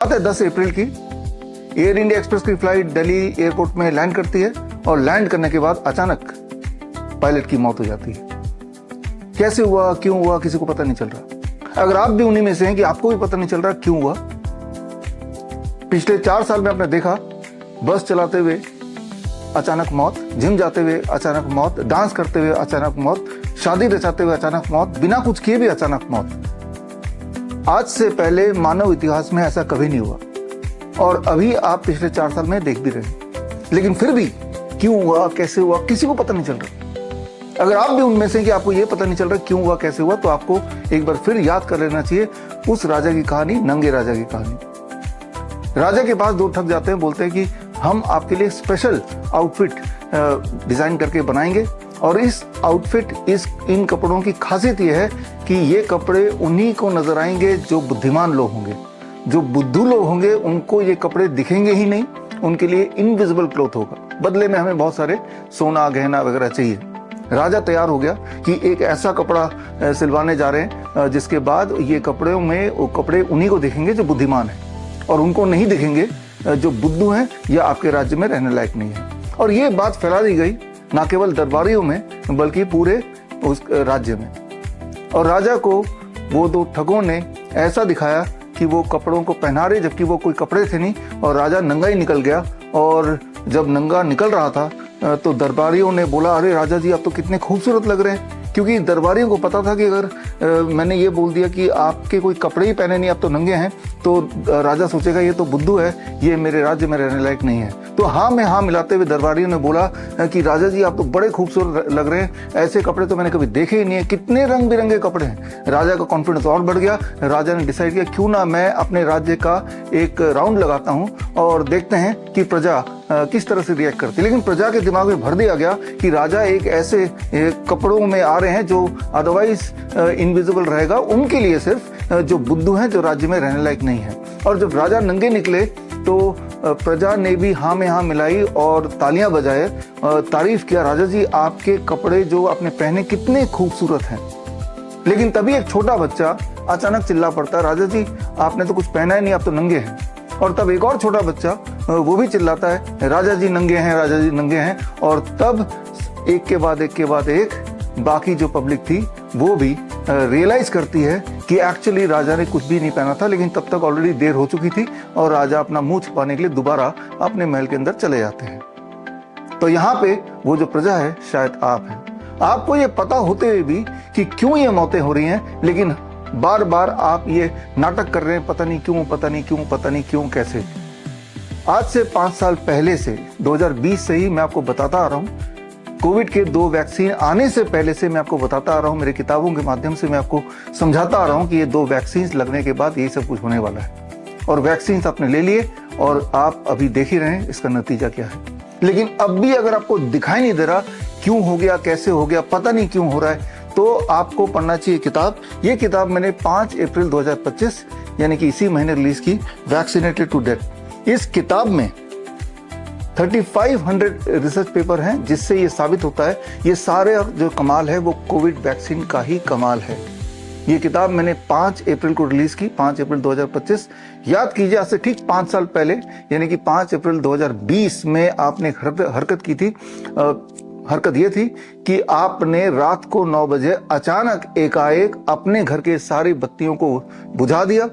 बात है 10 अप्रैल की। एयर इंडिया एक्सप्रेस की फ्लाइट दिल्ली एयरपोर्ट में लैंड करती है और लैंड करने के बाद अचानक पायलट की मौत हो जाती है। कैसे हुआ, क्यों हुआ, किसी को पता नहीं चल रहा। अगर आप भी उन्हीं में से हैं कि आपको भी पता नहीं चल रहा क्यों हुआ। पिछले 4 साल में आपने देखा बस चलाते हुए अचानक मौत, जिम जाते हुए अचानक मौत, डांस करते हुए अचानक मौत, शादी रचाते हुए अचानक मौत, बिना कुछ किए भी अचानक मौत। आज से पहले मानव इतिहास में ऐसा कभी नहीं हुआ और अभी आप पिछले 4 साल में देख भी रहे हैं। लेकिन फिर भी क्यों हुआ, कैसे हुआ, किसी को पता नहीं चल रहा। अगर आप भी उनमें से कि आपको ये पता नहीं चल रहा क्यों हुआ, कैसे हुआ, तो आपको एक बार फिर याद कर लेना चाहिए उस राजा की कहानी, नंगे राजा की कहानी। राजा के पास 2 ठग जाते हैं, बोलते हैं कि हम आपके लिए स्पेशल आउटफिट डिजाइन करके बनाएंगे और इस आउटफिट, इन कपड़ों की खासियत यह है कि ये कपड़े उन्हीं को नजर आएंगे जो बुद्धिमान लोग होंगे। जो बुद्धू लोग होंगे उनको ये कपड़े दिखेंगे ही नहीं, उनके लिए इनविजिबल क्लॉथ होगा। बदले में हमें बहुत सारे सोना, गहना वगैरह चाहिए। राजा तैयार हो गया कि एक ऐसा कपड़ा सिलवाने जा रहे हैं जिसके बाद ये कपड़ों में वो कपड़े उन्हीं को दिखेंगे जो बुद्धिमान है और उनको नहीं दिखेंगे जो बुद्धू हैं या आपके राज्य में रहने लायक नहीं है। और ये बात फैला दी गई न केवल दरबारियों में बल्कि पूरे उस राज्य में। और राजा को वो 2 ठगों ने ऐसा दिखाया कि वो कपड़ों को पहना रहे जबकि वो कोई कपड़े थे नहीं और राजा नंगा ही निकल गया। और जब नंगा निकल रहा था तो दरबारियों ने बोला, अरे राजा जी आप तो कितने खूबसूरत लग रहे हैं। क्योंकि दरबारियों को पता था कि अगर मैंने ये बोल दिया कि आपके कोई कपड़े ही पहने नहीं, आप तो नंगे हैं, तो राजा सोचेगा ये तो बुद्धू है, ये मेरे राज्य में रहने लायक नहीं है। तो हाँ में हाँ मिलाते हुए दरबारियों ने बोला कि राजा जी आप तो बड़े खूबसूरत लग रहे हैं, ऐसे कपड़े तो मैंने कभी देखे ही नहीं है, कितने रंग बिरंगे कपड़े हैं। राजा का कॉन्फिडेंस और बढ़ गया। राजा ने डिसाइड किया क्यों ना मैं अपने राज्य का एक राउंड लगाता हूँ और देखते हैं कि प्रजा किस तरह से रिएक्ट करती है। लेकिन प्रजा के दिमाग में भर दिया गया कि राजा एक ऐसे कपड़ों में आ रहे हैं जो अदरवाइज इनविजिबल रहेगा, उनके लिए सिर्फ जो बुद्धू हैं, जो राज्य में रहने लायक नहीं है। और जब राजा नंगे निकले तो प्रजा ने भी हाँ में हाँ मिलाई और तालियां बजाए, तारीफ किया, राजा जी आपके कपड़े जो आपने पहने कितने खूबसूरत हैं। लेकिन तभी एक छोटा बच्चा अचानक चिल्ला पड़ता, राजा जी आपने तो कुछ पहना ही नहीं, आप तो नंगे हैं। और तब एक और छोटा बच्चा वो भी चिल्लाता है, राजा जी नंगे हैं, राजा जी नंगे हैं। और तब एक के बाद एक बाकी जो पब्लिक थी वो भी रियलाइज करती है कि एक्चुअली राजा ने कुछ भी नहीं पहना था। लेकिन तब तक ऑलरेडी देर हो चुकी थी और राजा अपना मुंह छुपाने के लिए दोबारा अपने महल के अंदर चले जाते हैं। तो यहाँ पे वो जो प्रजा है शायद आप हैं। आपको ये पता होते हुए भी कि क्यों ये मौतें हो रही हैं, लेकिन बार बार आप ये नाटक कर रहे हैं, पता नहीं क्यों, पता नहीं क्यों, पता नहीं क्यों, कैसे। आज से 5 साल पहले से 2020 से ही मैं आपको बताता आ रहा हूँ, कोविड के 2 वैक्सीन आने से पहले से मैं आपको बताता आ रहा हूँ, मेरी किताबों के माध्यम से मैं आपको समझाता आ रहा हूँ कि ये 2 वैक्सीन लगने के बाद ये सब कुछ होने वाला है। और वैक्सीन आपने ले लिए और आप अभी देख ही रहे हैं इसका नतीजा क्या है। लेकिन अब भी अगर आपको दिखाई नहीं दे रहा क्यों हो गया, कैसे हो गया, पता नहीं क्यों हो रहा है, तो आपको पढ़ना चाहिए किताब। ये किताब मैंने 5 अप्रैल 2025 यानी कि इसी महीने रिलीज की, वैक्सीनेटेड टू डेथ। इस किताब में 3500 रिसर्च पेपर हैं जिससे ये साबित होता है ये सारे जो कमाल है वो कोविड वैक्सीन का ही कमाल है। ये किताब मैंने 5 अप्रैल को रिलीज की, 5 अप्रैल 2025। याद कीजिए आज से ठीक 5 साल पहले यानी कि 5 अप्रैल 2020 में आपने हरकत की थी। हरकत ये थी कि आपने रात को 9 बजे अचानक एकाएक अपने घर के सारी बत्तियों को बुझा दिया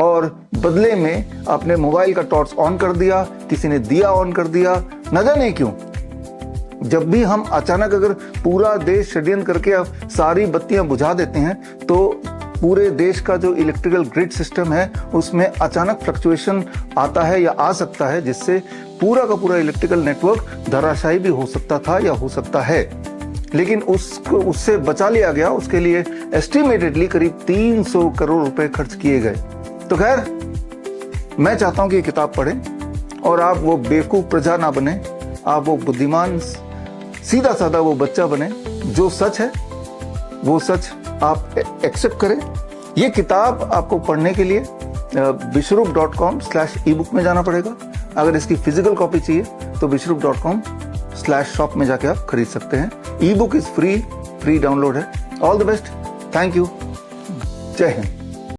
और बदले में अपने मोबाइल का टॉर्च ऑन कर दिया, किसी ने दिया ऑन कर दिया, न जाने क्यों। जब भी हम अचानक अगर पूरा देश षड्यंत्र करके सारी बत्तियां बुझा देते हैं तो पूरे देश का जो इलेक्ट्रिकल ग्रिड सिस्टम है उसमें अचानक फ्लक्चुएशन आता है या आ सकता है, जिससे पूरा का पूरा इलेक्ट्रिकल नेटवर्क धराशायी भी हो सकता था या हो सकता है। लेकिन उससे बचा लिया गया। उसके लिए एस्टिमेटेडली करीब 300 करोड़ रुपए खर्च किए गए। तो खैर, मैं चाहता हूं कि ये किताब पढ़ें और आप वो बेवकूफ प्रजा ना बने, आप वो बुद्धिमान सीधा साधा वो बच्चा बने। जो सच है वो सच आप एक्सेप्ट करें। ये किताब आपको पढ़ने के लिए bishrup.com/ebook में जाना पड़ेगा। अगर इसकी फिजिकल कॉपी चाहिए तो bishrup.com/shop में जाके आप खरीद सकते हैं। E book is free download है। All the best, thank you, जय हिंद।